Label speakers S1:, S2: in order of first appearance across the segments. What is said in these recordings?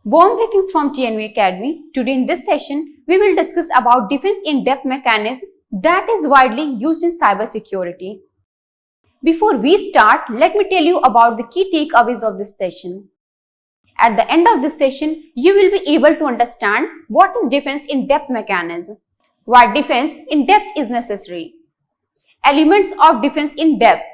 S1: Warm greetings from TNV Academy. Today in this session, we will discuss about defense in-depth mechanism that is widely used in cybersecurity. Before we start, let me tell you about the key takeaways of this session. At the end of this session, you will be able to understand what is defense in-depth mechanism, why defense in-depth is necessary, elements of defense in-depth,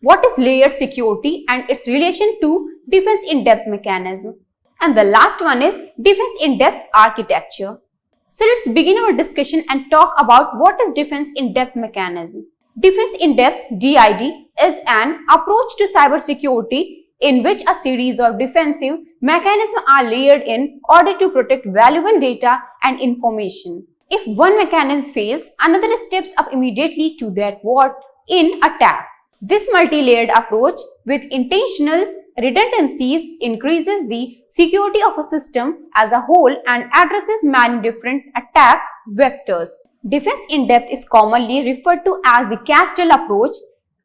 S1: what is layered security and its relation to defense in-depth mechanism. And the last one is defense in-depth architecture. So let's begin our discussion and talk about what is defense in-depth mechanism. Defense in-depth (DID) is an approach to cybersecurity in which a series of defensive mechanisms are layered in order to protect valuable data and information. If one mechanism fails, another steps up immediately to that thwart in attack. This multi-layered approach with intentional redundancies increases the security of a system as a whole and addresses many different attack vectors. Defense in-depth is commonly referred to as the castle approach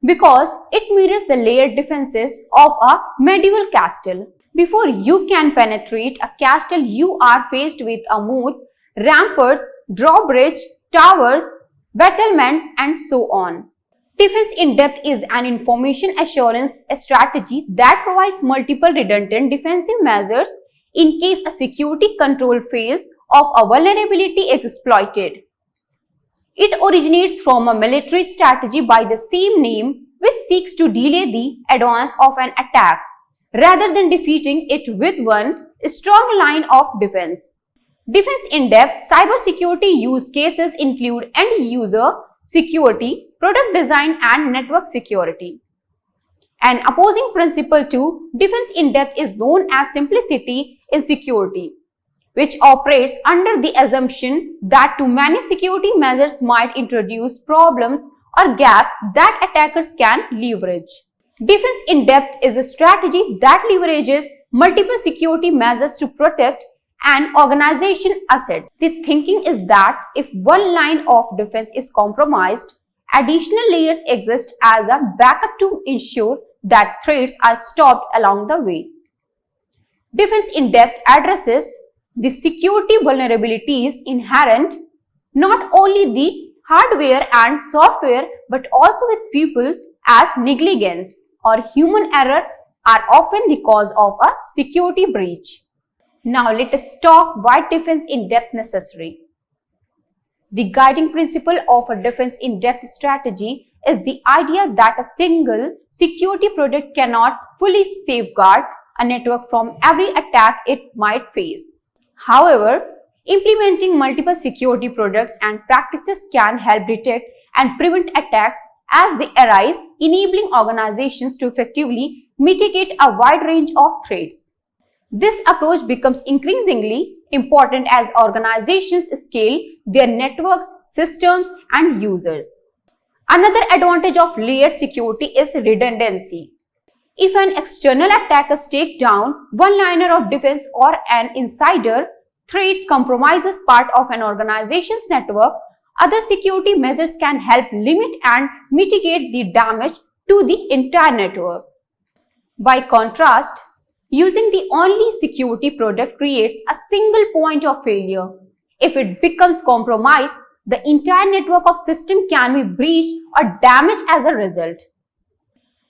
S1: because it mirrors the layered defenses of a medieval castle. Before you can penetrate a castle, you are faced with a moat, ramparts, drawbridge, towers, battlements, and so on. Defense in-depth is an information assurance strategy that provides multiple redundant defensive measures in case a security control fails or a vulnerability is exploited. It originates from a military strategy by the same name which seeks to delay the advance of an attack rather than defeating it with one strong line of defense. Defense in-depth cybersecurity use cases include end-user security, product design, and network security. An opposing principle to defense in-depth is known as simplicity in security, which operates under the assumption that too many security measures might introduce problems or gaps that attackers can leverage. Defense in-depth is a strategy that leverages multiple security measures to protect an organization assets. The thinking is that if one line of defense is compromised, additional layers exist as a backup to ensure that threats are stopped along the way. Defense in-depth addresses the security vulnerabilities inherent not only the hardware and software but also with people, as negligence or human error are often the cause of a security breach. Now let us talk why defense in-depth necessary. The guiding principle of a defense in-depth strategy is the idea that a single security product cannot fully safeguard a network from every attack it might face. However, implementing multiple security products and practices can help detect and prevent attacks as they arise, enabling organizations to effectively mitigate a wide range of threats. This approach becomes increasingly important as organizations scale their networks, systems, and users. Another advantage of layered security is redundancy. If an external attacker takes down one liner of defense or an insider threat compromises part of an organization's network, other security measures can help limit and mitigate the damage to the entire network. By contrast, using the only security product creates a single point of failure. If it becomes compromised, the entire network of systems can be breached or damaged as a result.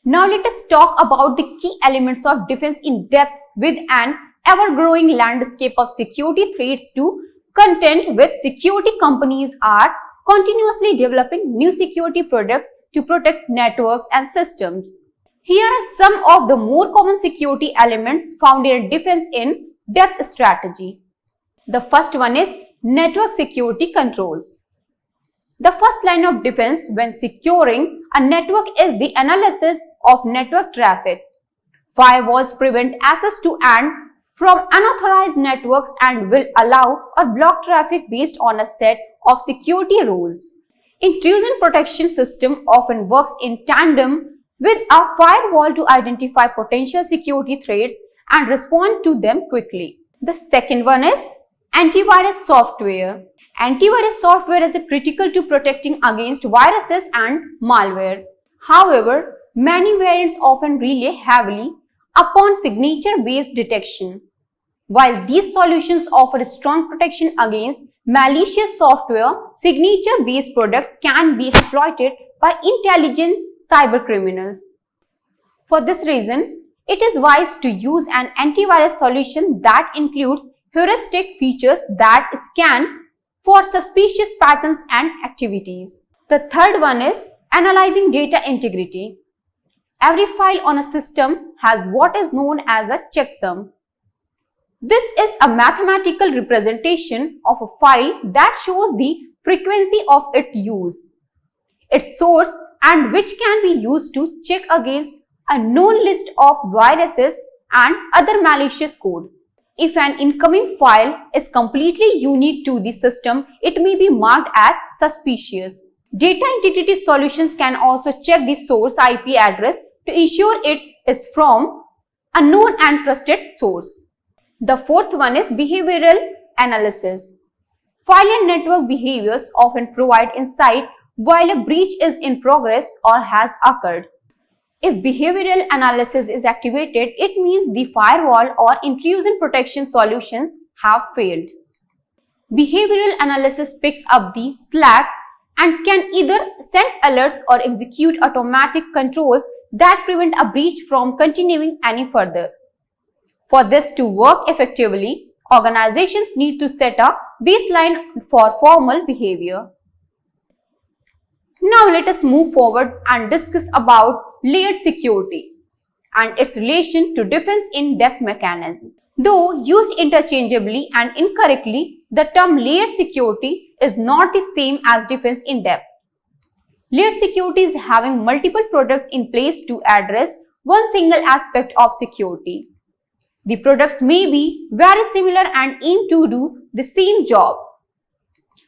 S1: Now let us talk about the key elements of defense in depth with an ever-growing landscape of security threats to contend with. Security companies are continuously developing new security products to protect networks and systems. Here are some of the more common security elements found in a defense in-depth strategy. The first one is network security controls. The first line of defense when securing a network is the analysis of network traffic. Firewalls prevent access to and from unauthorized networks and will allow or block traffic based on a set of security rules. Intrusion protection system often works in tandem with a firewall to identify potential security threats and respond to them quickly. The second one is antivirus software. Antivirus software is critical to protecting against viruses and malware. However, many variants often rely heavily upon signature-based detection. While these solutions offer strong protection against malicious software, signature-based products can be exploited by intelligent cybercriminals. For this reason, it is wise to use an antivirus solution that includes heuristic features that scan for suspicious patterns and activities. The third one is analyzing data integrity. Every file on a system has what is known as a checksum. This is a mathematical representation of a file that shows the frequency of its use, its source, and which can be used to check against a known list of viruses and other malicious code. If an incoming file is completely unique to the system, it may be marked as suspicious. Data integrity solutions can also check the source IP address to ensure it is from a known and trusted source. The fourth one is behavioral analysis. File and network behaviors often provide insight while a breach is in progress or has occurred. If behavioral analysis is activated, it means the firewall or intrusion protection solutions have failed. Behavioral analysis picks up the slack and can either send alerts or execute automatic controls that prevent a breach from continuing any further. For this to work effectively, organizations need to set a baseline for formal behavior. Now let us move forward and discuss about layered security and its relation to defense in depth mechanism. Though used interchangeably and incorrectly, the term layered security is not the same as defense in depth. Layered security is having multiple products in place to address one single aspect of security. The products may be very similar and aim to do the same job.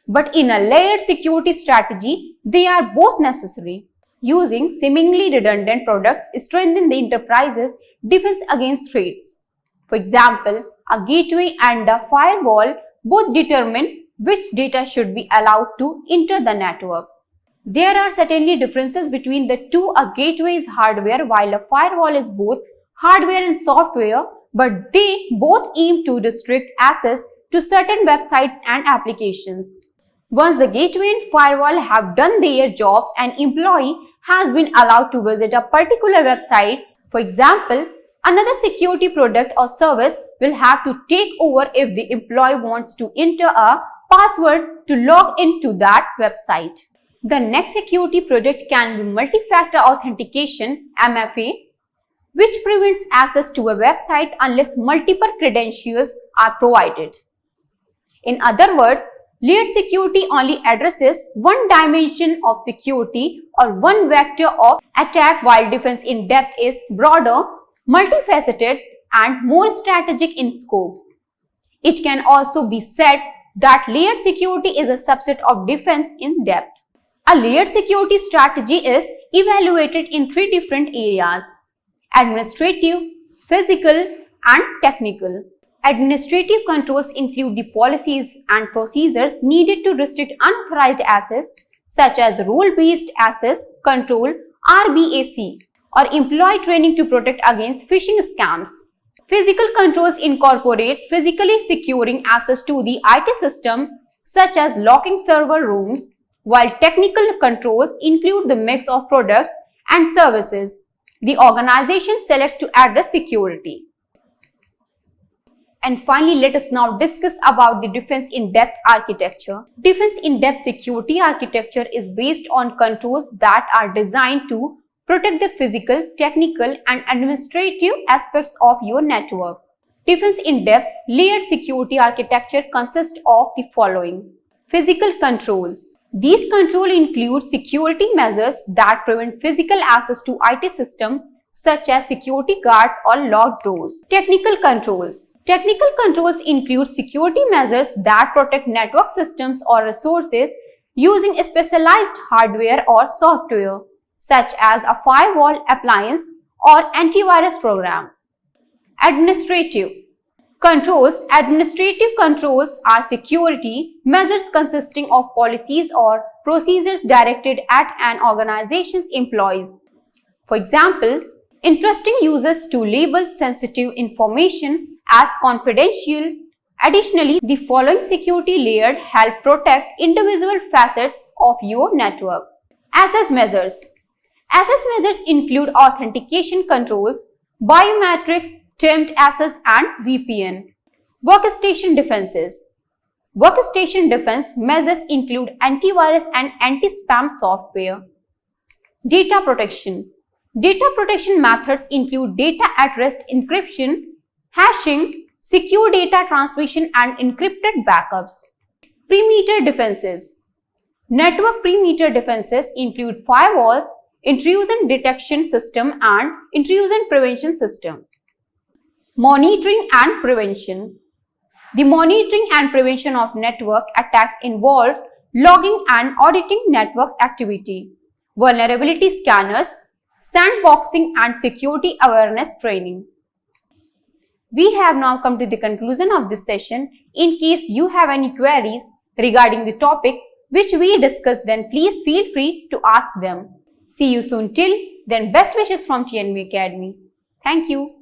S1: But in a layered security strategy, they are both necessary. Using seemingly redundant products strengthens the enterprise's defense against threats. For example, a gateway and a firewall both determine which data should be allowed to enter the network. There are certainly differences between the two. A gateway is hardware while a firewall is both hardware and software, but they both aim to restrict access to certain websites and applications. Once the gateway and firewall have done their jobs, an employee has been allowed to visit a particular website. For example, another security product or service will have to take over if the employee wants to enter a password to log into that website. The next security product can be multi-factor authentication (MFA), which prevents access to a website unless multiple credentials are provided. In other words, layered security only addresses one dimension of security or one vector of attack, while defense in depth is broader, multifaceted, and more strategic in scope. It can also be said that layered security is a subset of defense in depth. A layered security strategy is evaluated in three different areas: administrative, physical, and technical. Administrative controls include the policies and procedures needed to restrict unauthorized access, such as role-based access control (RBAC) or employee training to protect against phishing scams. Physical controls incorporate physically securing access to the IT system, such as locking server rooms, while technical controls include the mix of products and services the organization selects to address security. And finally, let us now discuss about the defense in depth architecture. Defense in depth security architecture is based on controls that are designed to protect the physical, technical, and administrative aspects of your network. Defense in depth layered security architecture consists of the following: physical controls. These controls include security measures that prevent physical access to IT systems, such as security guards or locked doors. Technical controls. Technical controls include security measures that protect network systems or resources using specialized hardware or software, such as a firewall appliance or antivirus program. Administrative controls. Administrative controls are security measures consisting of policies or procedures directed at an organization's employees. For example, entrusting users to label sensitive information as confidential. Additionally, the following security layers help protect individual facets of your network. Access measures. Access measures include authentication controls, biometrics, timed access, and VPN. Workstation defenses. Workstation defense measures include antivirus and anti-spam software. Data protection. Data protection methods include data at rest encryption, hashing, secure data transmission, and encrypted backups. Perimeter defenses. Network perimeter defenses include firewalls, intrusion detection system, and intrusion prevention system. Monitoring and prevention. The monitoring and prevention of network attacks involves logging and auditing network activity, vulnerability scanners, sandboxing, and security awareness training. We have now come to the conclusion of this session. In case you have any queries regarding the topic which we discussed, then please feel free to ask them. See you soon. Till then, best wishes from TNV Academy. Thank you.